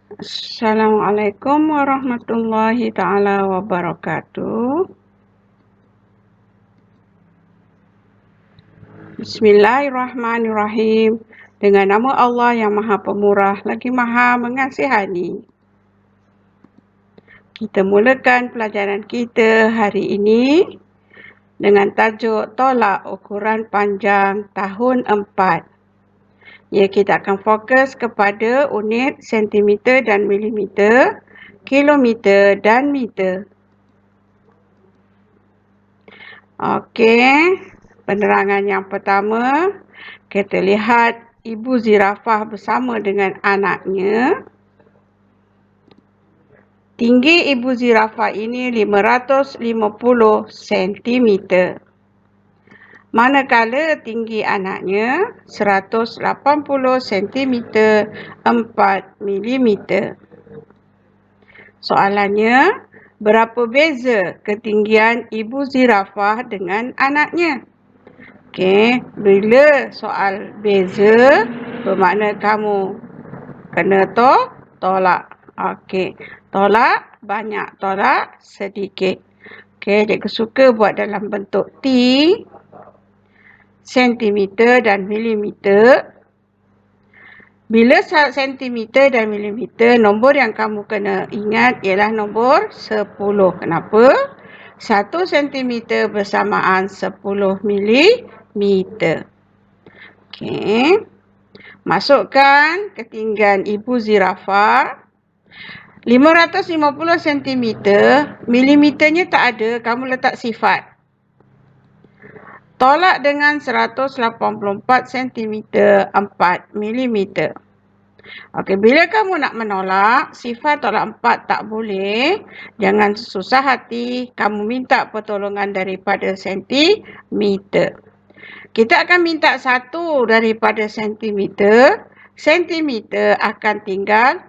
Assalamualaikum warahmatullahi ta'ala wabarakatuh. Bismillahirrahmanirrahim. Dengan nama Allah yang Maha Pemurah lagi Maha Mengasihani. Kita mulakan pelajaran kita hari ini dengan tajuk Tolak Ukuran Panjang Tahun 4. Ya, kita akan fokus kepada unit sentimeter dan milimeter, kilometer dan meter. Okey, penerangan yang pertama, kita lihat ibu zirafah bersama dengan anaknya. Tinggi ibu zirafah ini 550 cm. Manakala tinggi anaknya 180 cm 4 mm. Soalannya, berapa beza ketinggian ibu zirafah dengan anaknya? Okey, bila soal beza, bermakna kamu kena tolak. Okey, tolak banyak, tolak sedikit. Okey, cikgu suka buat dalam bentuk T, sentimeter dan milimeter. Bila sentimeter dan milimeter, nombor yang kamu kena ingat ialah nombor 10. Kenapa? 1 sentimeter bersamaan 10 milimeter. Okey. Masukkan ketinggian ibu zirafah. 550 cm, milimeternya tak ada, kamu letak sifat. Tolak dengan 184 cm 4 mm. Okey, bila kamu nak menolak, sifat tolak 4 tak boleh. Jangan susah hati, kamu minta pertolongan daripada sentimeter. Kita akan minta 1 daripada sentimeter. Sentimeter akan tinggal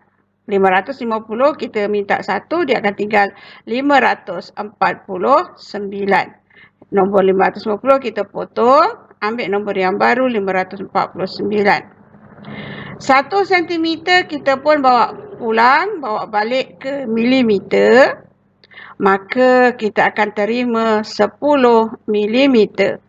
550, kita minta 1, dia akan tinggal 549. Nombor 550 kita potong, ambil nombor yang baru 549. 1 sentimeter kita pun bawa pulang, bawa balik ke milimeter. Maka kita akan terima 10 milimeter.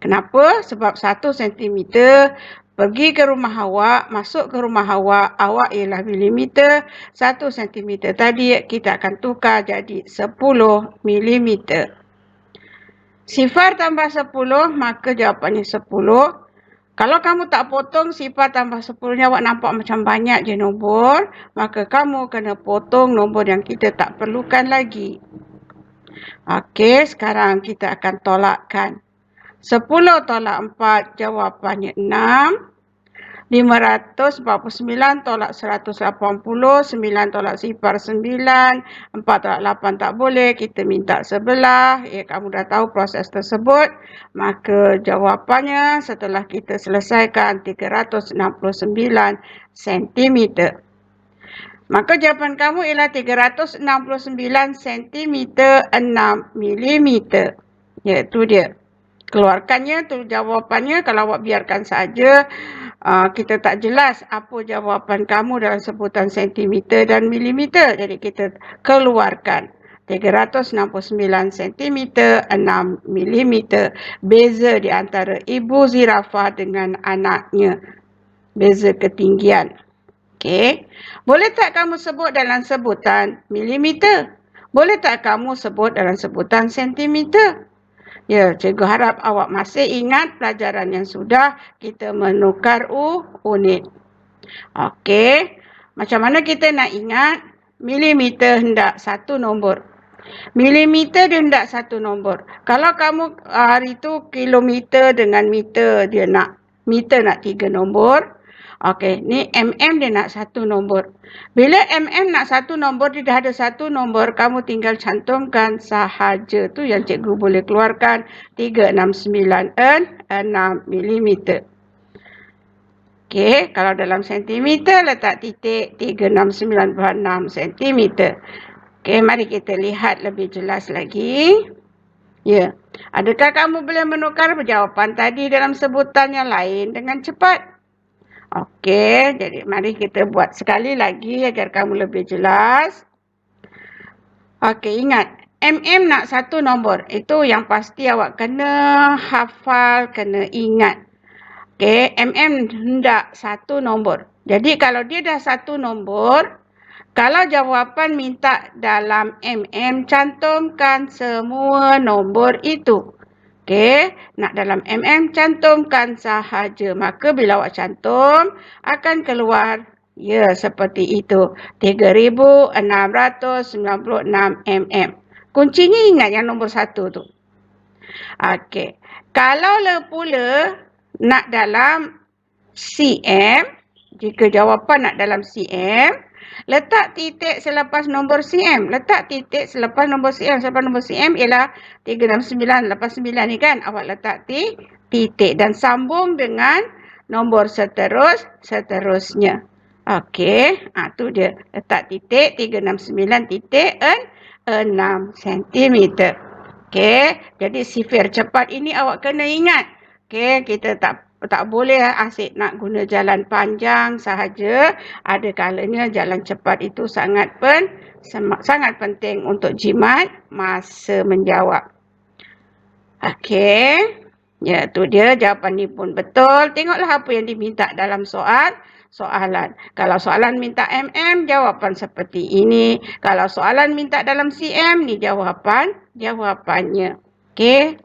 Kenapa? Sebab 1 sentimeter pergi ke rumah awak, masuk ke rumah awak ialah milimeter. 1 sentimeter tadi kita akan tukar jadi 10 milimeter. Sifar tambah 10, maka jawapannya 10. Kalau kamu tak potong sifar tambah 10-nya, awak nampak macam banyak je nombor. Maka kamu kena potong nombor yang kita tak perlukan lagi. Okey, sekarang kita akan tolakkan. 10 tolak 4, jawapannya 6. 549 tolak 180, 9 tolak sifar 9, 4 tolak 8 tak boleh, kita minta sebelah. Ya, kamu dah tahu proses tersebut. Maka jawapannya setelah kita selesaikan 369 cm. Maka jawapan kamu ialah 369 cm 6 mm. Iaitu dia. Keluarkannya tu jawapannya. Kalau awak biarkan saja, kita tak jelas apa jawapan kamu dalam sebutan sentimeter dan milimeter. Jadi kita keluarkan 369 cm 6 mm. Beza di antara ibu zirafah dengan anaknya. Beza ketinggian. Okey. Boleh tak kamu sebut dalam sebutan milimeter? Boleh tak kamu sebut dalam sebutan sentimeter? Ya, cikgu harap awak masih ingat pelajaran yang sudah kita menukar unit. Okey. Macam mana kita nak ingat? Milimeter hendak satu nombor. Milimeter dia hendak satu nombor. Kalau kamu hari tu kilometer dengan meter, dia nak meter nak 3 nombor. Okey, ni mm dia nak satu nombor. Bila mm nak satu nombor, dia dah ada satu nombor, kamu tinggal cantumkan sahaja. Tu yang cikgu boleh keluarkan 369 6 mm. Okey, kalau dalam sentimeter letak titik 369,6 cm. Okey, mari kita lihat lebih jelas lagi. Ya, adakah kamu boleh menukar jawapan tadi dalam sebutan yang lain dengan cepat? Okey, jadi mari kita buat sekali lagi agar kamu lebih jelas. Okey, ingat. Nak satu nombor. Itu yang pasti awak kena hafal, kena ingat. Okey, hendak satu nombor. Jadi kalau dia dah satu nombor, kalau jawapan minta dalam cantumkan semua nombor itu. Okey, nak dalam cantumkan sahaja. Maka bila awak cantum, akan keluar seperti itu. 3,696 Kuncinya ingat yang nombor satu tu. Okey, kalau pula nak dalam cm, jika jawapan nak dalam cm, letak titik selepas nombor cm. Letak titik selepas nombor cm. Selepas nombor cm ialah 36989 ni kan. Awak letak titik dan sambung dengan nombor seterusnya. Okey, tu dia. Letak titik 369.6 cm. Okey, jadi sifir cepat ini awak kena ingat. Okey, kita tak boleh asyik nak guna jalan panjang sahaja. Ada kalanya jalan cepat itu sangat penting untuk jimat masa menjawab. Okey. Ya, tu dia jawapan ni pun betul. Tengoklah apa yang diminta dalam soalan. Kalau soalan minta jawapan seperti ini. Kalau soalan minta dalam cm, ni jawapannya. Okey.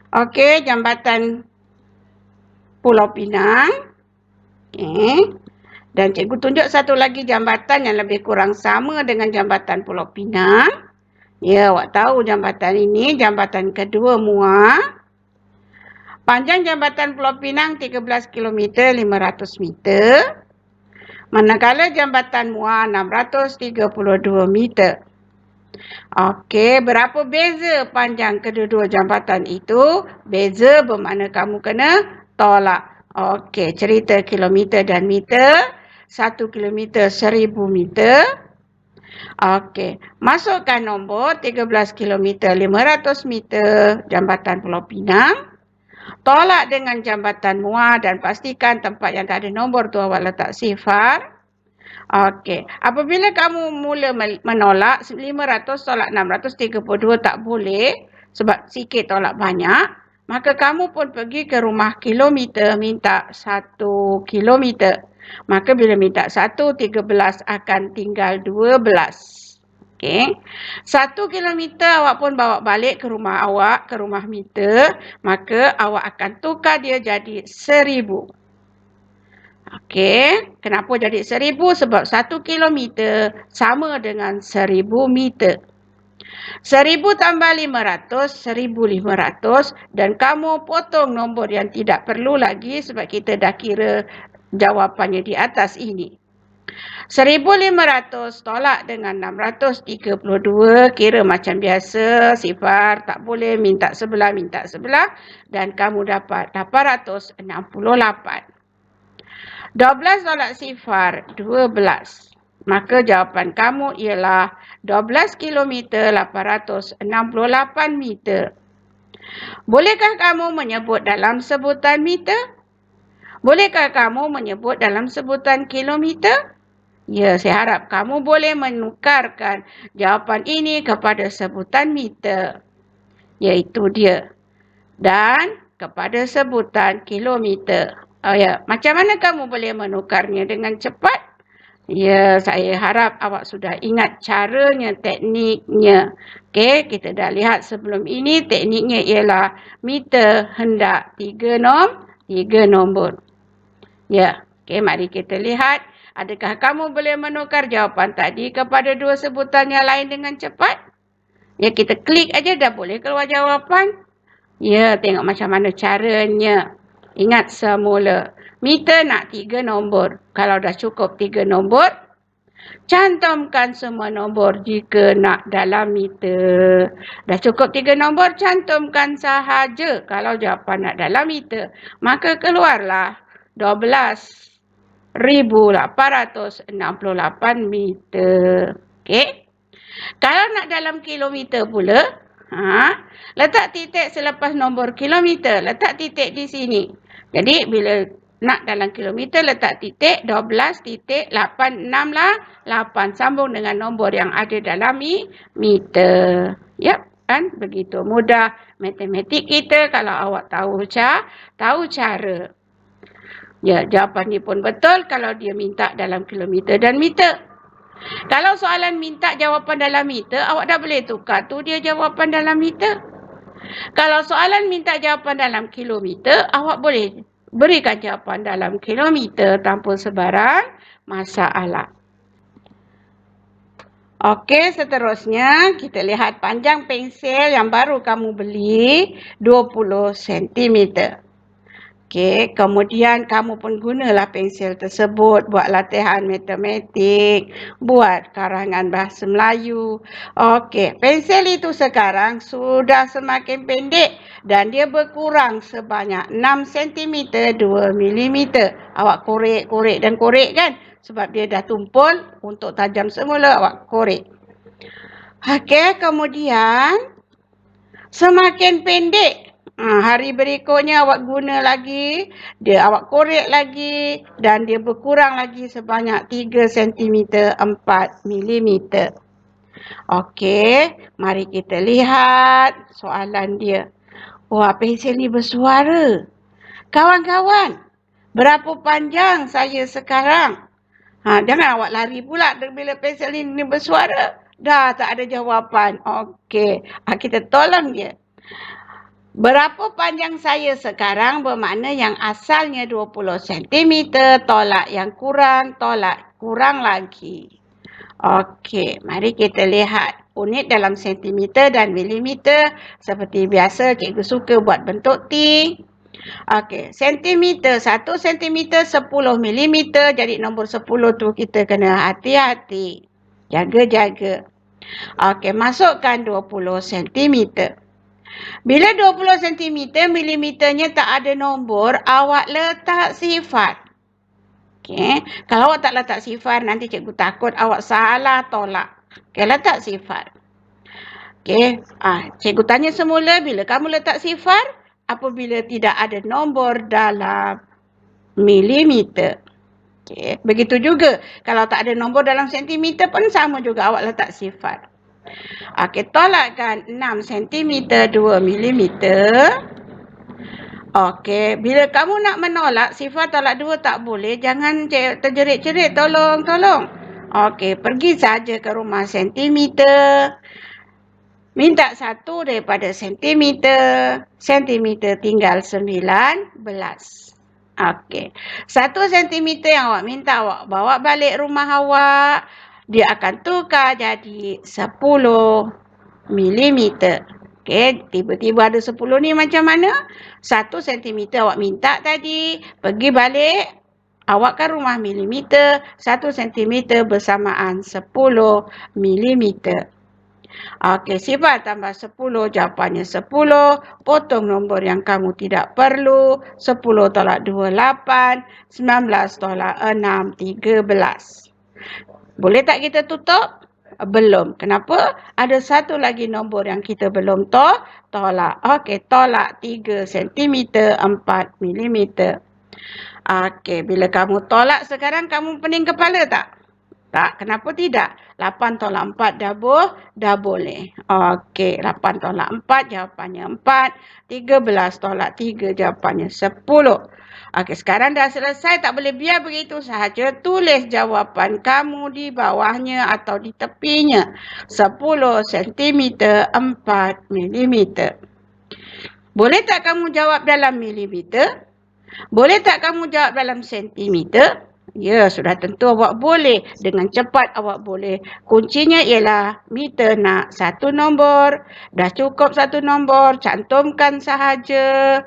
Okey, jambatan Pulau Pinang. Okay. Dan cikgu tunjuk satu lagi jambatan yang lebih kurang sama dengan jambatan Pulau Pinang. Ya, awak tahu jambatan ini, jambatan kedua MUA. Panjang jambatan Pulau Pinang 13 km 500 meter. Manakala jambatan MUA 632 meter. Okey, berapa beza panjang kedua-dua jambatan itu? Beza bermakna kamu kena tolak. Okey, cerita kilometer dan meter. 1 kilometer 1000 meter. Okey, masukkan nombor 13 kilometer 500 meter jambatan Pulau Pinang. Tolak dengan jambatan MUA dan pastikan tempat yang tak ada nombor tu awak letak sifar. Okey, apabila kamu mula menolak 500 tolak 632 tak boleh sebab sikit tolak banyak, maka kamu pun pergi ke rumah kilometer minta 1 kilometer. Maka bila minta 1, 13 akan tinggal 12. Okey. 1 kilometer awak pun bawa balik ke rumah awak, ke rumah meter, maka awak akan tukar dia jadi 1000. Okey, kenapa jadi 1000? Sebab 1 kilometer sama dengan 1000 meter. 1000 tambah 500, 1500 dan kamu potong nombor yang tidak perlu lagi sebab kita dah kira jawapannya di atas ini. 1500 tolak dengan 632, kira macam biasa, sifar tak boleh, minta sebelah dan kamu dapat 868. 12 tolak sifar, 12. Maka jawapan kamu ialah 12 km 868 meter. Bolehkah kamu menyebut dalam sebutan meter? Bolehkah kamu menyebut dalam sebutan kilometer? Ya, saya harap kamu boleh menukarkan jawapan ini kepada sebutan meter. Iaitu dia. Dan kepada sebutan kilometer. Macam mana kamu boleh menukarnya dengan cepat? Ya, saya harap awak sudah ingat caranya, tekniknya. Okey, kita dah lihat sebelum ini tekniknya ialah meter hendak 3 nombor. Ya, okey, mari kita lihat. Adakah kamu boleh menukar jawapan tadi kepada dua sebutan yang lain dengan cepat? Ya, kita klik aja dah boleh keluar jawapan. Ya, tengok macam mana caranya. Ingat semula, meter nak 3 nombor. Kalau dah cukup 3 nombor, cantumkan semua nombor jika nak dalam meter. Dah cukup 3 nombor, cantumkan sahaja kalau jawapan nak dalam meter. Maka keluarlah 12,868 meter. Okey. Kalau nak dalam kilometer pula, letak titik selepas nombor kilometer. Letak titik di sini. Jadi bila Nak dalam kilometer letak titik 12.868 sambung dengan nombor yang ada dalam meter. Yap, kan begitu mudah matematik kita kalau awak tahu cara. Ya, jawapan ni pun betul kalau dia minta dalam kilometer dan meter. Kalau soalan minta jawapan dalam meter, awak dah boleh tukar tu dia jawapan dalam meter. Kalau soalan minta jawapan dalam kilometer, awak boleh berikan jawapan dalam kilometer tanpa sebarang masalah. Okey, seterusnya kita lihat panjang pensel yang baru kamu beli 20 cm. Okey, kemudian kamu pun gunalah pensel tersebut buat latihan matematik, buat karangan bahasa Melayu. Okey, pensel itu sekarang sudah semakin pendek dan dia berkurang sebanyak 6 cm 2 mm. Awak korek dan korek kan? Sebab dia dah tumpul, untuk tajam semula awak korek. Okey, kemudian semakin pendek. Hari berikutnya awak guna lagi, awak korek lagi dan dia berkurang lagi sebanyak 3 cm 4 mm. Okey, mari kita lihat soalan dia. Wah, pensel ni bersuara. Kawan-kawan, berapa panjang saya sekarang? Jangan awak lari pula bila pensel ni bersuara. Dah tak ada jawapan. Okey, kita tolong dia. Berapa panjang saya sekarang bermakna yang asalnya 20 cm, tolak yang kurang, tolak kurang lagi. Okey, mari kita lihat unit dalam sentimeter dan milimeter. Seperti biasa, cikgu suka buat bentuk T. Okey, sentimeter, 1 cm 10 mm. Jadi nombor 10 tu kita kena hati-hati. Jaga-jaga. Okey, masukkan 20 cm. Bila 20 cm, milimeternya tak ada nombor, awak letak sifar. Okey, kalau awak tak letak sifar, nanti cikgu takut awak salah tolak. Okey, letak sifar. Okey, cikgu tanya semula, bila kamu letak sifar, apabila tidak ada nombor dalam milimeter. Okey, begitu juga. Kalau tak ada nombor dalam sentimeter pun sama juga awak letak sifar. Okey, tolakkan 6 cm 2 mm. Okey, bila kamu nak menolak sifar tolak 2 tak boleh. Jangan terjerit-jerit, tolong. Okey, pergi saja ke rumah sentimeter. Minta 1 daripada sentimeter. Sentimeter tinggal 19. Okey, 1 cm yang awak minta awak bawa balik rumah awak. Dia akan tukar jadi 10 mm. Okey, tiba-tiba ada 10 ni macam mana? 1 cm awak minta tadi, pergi balik, awak kan rumah milimeter, 1 cm bersamaan 10 mm. Okey, sifar tambah 10, jawapannya 10. Potong nombor yang kamu tidak perlu. 10 tolak 2, 8. 19 tolak 6, 13. Boleh tak kita tutup? Belum. Kenapa? Ada satu lagi nombor yang kita belum tolak. Okey, tolak 3 cm 4 mm. Okey, bila kamu tolak sekarang kamu pening kepala tak? Tak. Kenapa tidak? 8 tolak 4 dah boleh. Okey, 8 tolak 4 jawapannya 4. 13 tolak 3 jawapannya 10. Okey, sekarang dah selesai. Tak boleh biar begitu sahaja. Tulis jawapan kamu di bawahnya atau di tepinya. 10 cm 4 mm. Boleh tak kamu jawab dalam milimeter? Boleh tak kamu jawab dalam sentimeter? Ya, sudah tentu awak boleh. Dengan cepat awak boleh. Kuncinya ialah meter nak 1 nombor. Dah cukup 1 nombor. Cantumkan sahaja.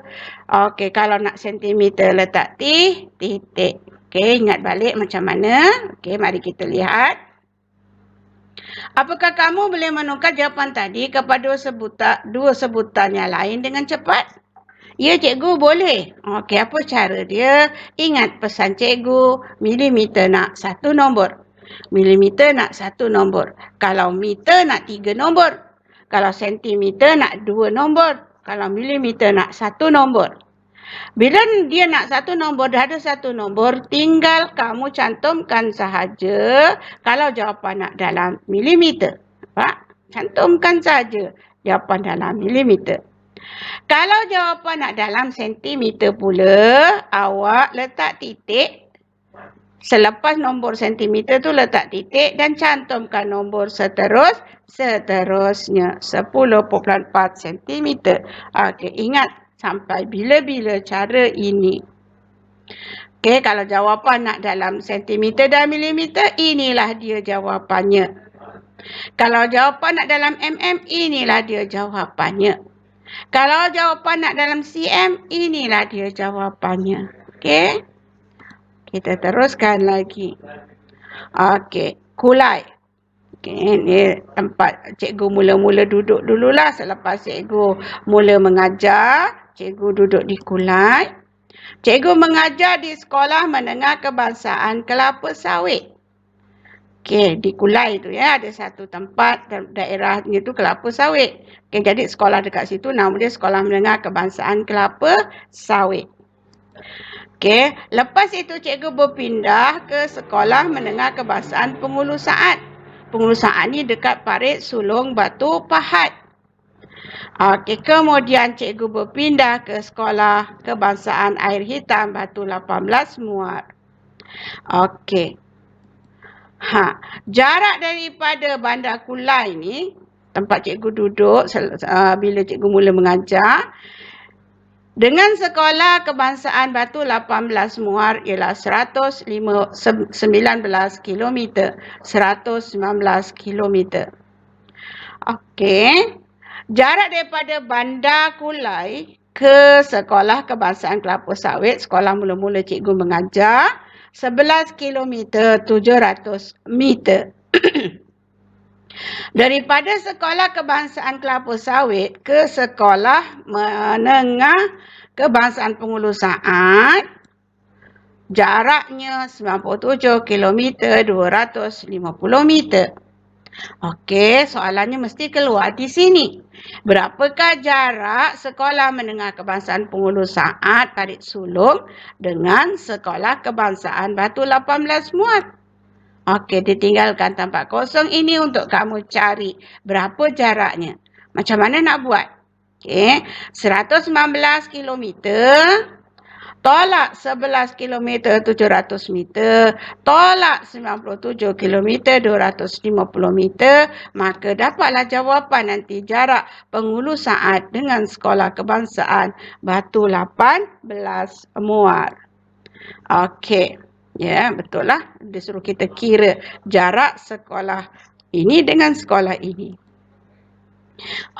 Okey, kalau nak sentimeter letak titik. Okey, ingat balik macam mana. Okey, mari kita lihat. Apakah kamu boleh menukar jawapan tadi kepada dua sebutan yang lain dengan cepat? Ya, cikgu boleh. Okey, apa cara dia? Ingat pesan cikgu, milimeter nak 1 nombor. Milimeter nak 1 nombor. Kalau meter nak 3 nombor. Kalau sentimeter nak 2 nombor. Kalau milimeter nak 1 nombor. Bila dia nak satu nombor, dah ada satu nombor, tinggal kamu cantumkan sahaja kalau jawapan nak dalam milimeter. Nampak? Cantumkan saja jawapan dalam milimeter. Kalau jawapan nak dalam sentimeter pula, awak letak titik. Selepas nombor sentimeter tu letak titik dan cantumkan nombor seterusnya 10.4 sentimeter. Okey, ingat sampai bila-bila cara ini. Okey, kalau jawapan nak dalam sentimeter dan milimeter, inilah dia jawapannya. Kalau jawapan nak dalam mm, inilah dia jawapannya. Kalau jawapan nak dalam cm, inilah dia jawapannya. Okey. Kita teruskan lagi. Okey, kulai. Okey, ni tempat cikgu mula-mula duduk dululah. Selepas cikgu mula mengajar, cikgu duduk di kulai. Cikgu mengajar di Sekolah Menengah Kebangsaan Kelapa Sawit. Okey, di Kulai tu ya, ada satu tempat daerahnya tu Kelapa Sawit. Okey, jadi sekolah dekat situ nama dia Sekolah Menengah Kebangsaan Kelapa Sawit. Okey, lepas itu cikgu berpindah ke Sekolah Menengah Kebangsaan Pengulu Saat. Pengulu Saat ni dekat Parit Sulong Batu Pahat. Okey, kemudian cikgu berpindah ke Sekolah Kebangsaan Air Hitam Batu 18 Muar. Okey. Jarak daripada Bandar Kulai ni, tempat cikgu duduk bila cikgu mula mengajar, dengan Sekolah Kebangsaan Batu 18 Muar ialah 119 km. 119 km. Okey. Jarak daripada Bandar Kulai ke Sekolah Kebangsaan Kelapa Sawit, sekolah mula-mula cikgu mengajar, 11 km 700 meter. Daripada Sekolah Kebangsaan Kelapa Sawit ke Sekolah Menengah Kebangsaan Pengulu Saat, jaraknya 97 km 250 meter. Okey, soalannya mesti keluar di sini. Berapakah jarak Sekolah Menengah Kebangsaan Pengulu Saat Parit Sulong dengan Sekolah Kebangsaan Batu 18 Muar? Okey, ditinggalkan tempat kosong ini untuk kamu cari berapa jaraknya. Macam mana nak buat? Okey, 119 km tolak 11 km 700 meter, tolak 97 km 250 meter, maka dapatlah jawapan nanti jarak Pengulu Saat dengan Sekolah Kebangsaan Batu 18 Muar. Okey. Ya, betul lah. Dia suruh kita kira jarak sekolah ini dengan sekolah ini.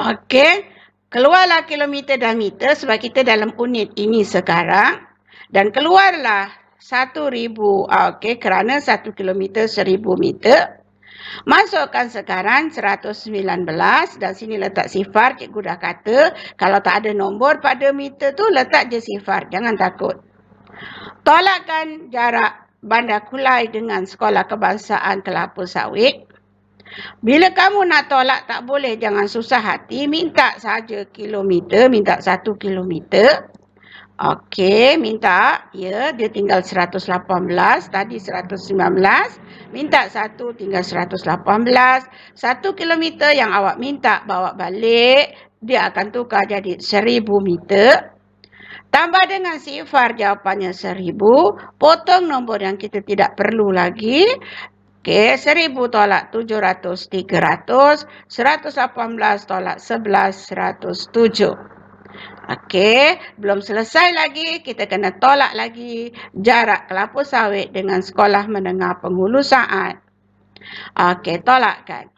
Okey. Keluarlah kilometer dan meter sebab kita dalam unit ini sekarang. Dan keluarlah 1,000. Okey, kerana 1 kilometer 1,000 meter. Masukkan sekarang 119 dan sini letak sifar. Cikgu dah kata kalau tak ada nombor pada meter tu letak je sifar. Jangan takut. Tolakkan jarak Bandar Kulai dengan Sekolah Kebangsaan Kelapa Sawit. Bila kamu nak tolak tak boleh, jangan susah hati. Minta saja kilometer, minta 1 kilometer. Okey, minta. Ya, dia tinggal 118, tadi 119. Minta 1 tinggal 118. 1 kilometer yang awak minta bawa balik, dia akan tukar jadi 1,000 meter. Tambah dengan sifar jawapannya 1,000. Potong nombor yang kita tidak perlu lagi. Okey, 1,000 tolak 700, 300. 118 tolak 11, 107. Okey, belum selesai lagi. Kita kena tolak lagi jarak Kelapa Sawit dengan Sekolah Menengah Pengulu Saat. Okey, tolakkan.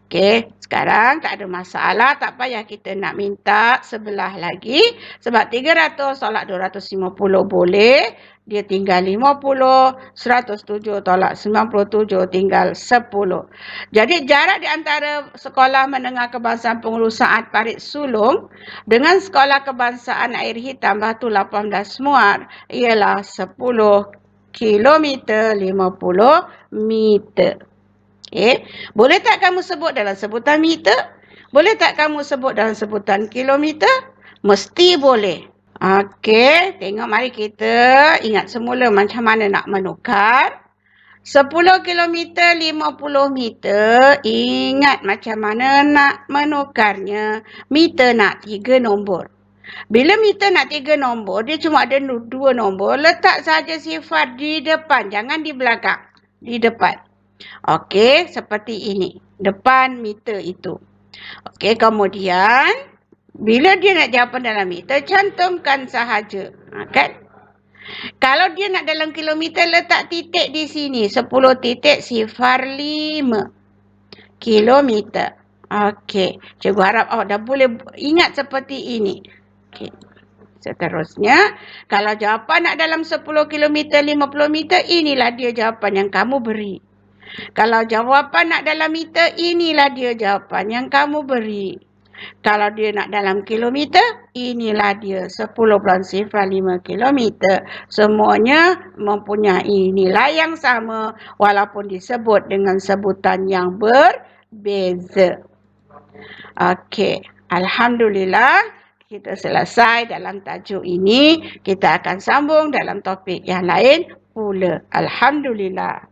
Okey, sekarang tak ada masalah. Tak payah kita nak minta sebelah lagi. Sebab 300 tolak 250 boleh. Dia tinggal 50. 107 tolak 97 tinggal 10. Jadi jarak di antara Sekolah Menengah Kebangsaan Pengulu Saat Parit Sulong dengan Sekolah Kebangsaan Air Hitam Batu 18 Muar ialah 10 kilometer 50 meter. Okay. Boleh tak kamu sebut dalam sebutan meter? Boleh tak kamu sebut dalam sebutan kilometer? Mesti boleh. Okey, tengok mari kita ingat semula macam mana nak menukar. 10 kilometer, 50 meter, ingat macam mana nak menukarnya. Meter nak 3 nombor. Bila meter nak 3 nombor, dia cuma ada 2 nombor. Letak saja sifar di depan, jangan di belakang. Di depan. Okey, seperti ini. Depan meter itu. Okey, kemudian bila dia nak jawapan dalam meter, cantumkan sahaja. Kan? Kalau dia nak dalam kilometer, letak titik di sini. 10 titik sifar 5 kilometer. Okey. Cikgu harap awak dah boleh ingat seperti ini. Okey. Seterusnya, kalau jawapan nak dalam 10 kilometer, 50 meter, inilah dia jawapan yang kamu beri. Kalau jawapan nak dalam meter, inilah dia jawapan yang kamu beri. Kalau dia nak dalam kilometer, inilah dia 10.05 kilometer. Semuanya mempunyai nilai yang sama walaupun disebut dengan sebutan yang berbeza. Okey, alhamdulillah kita selesai dalam tajuk ini. Kita akan sambung dalam topik yang lain pula. Alhamdulillah.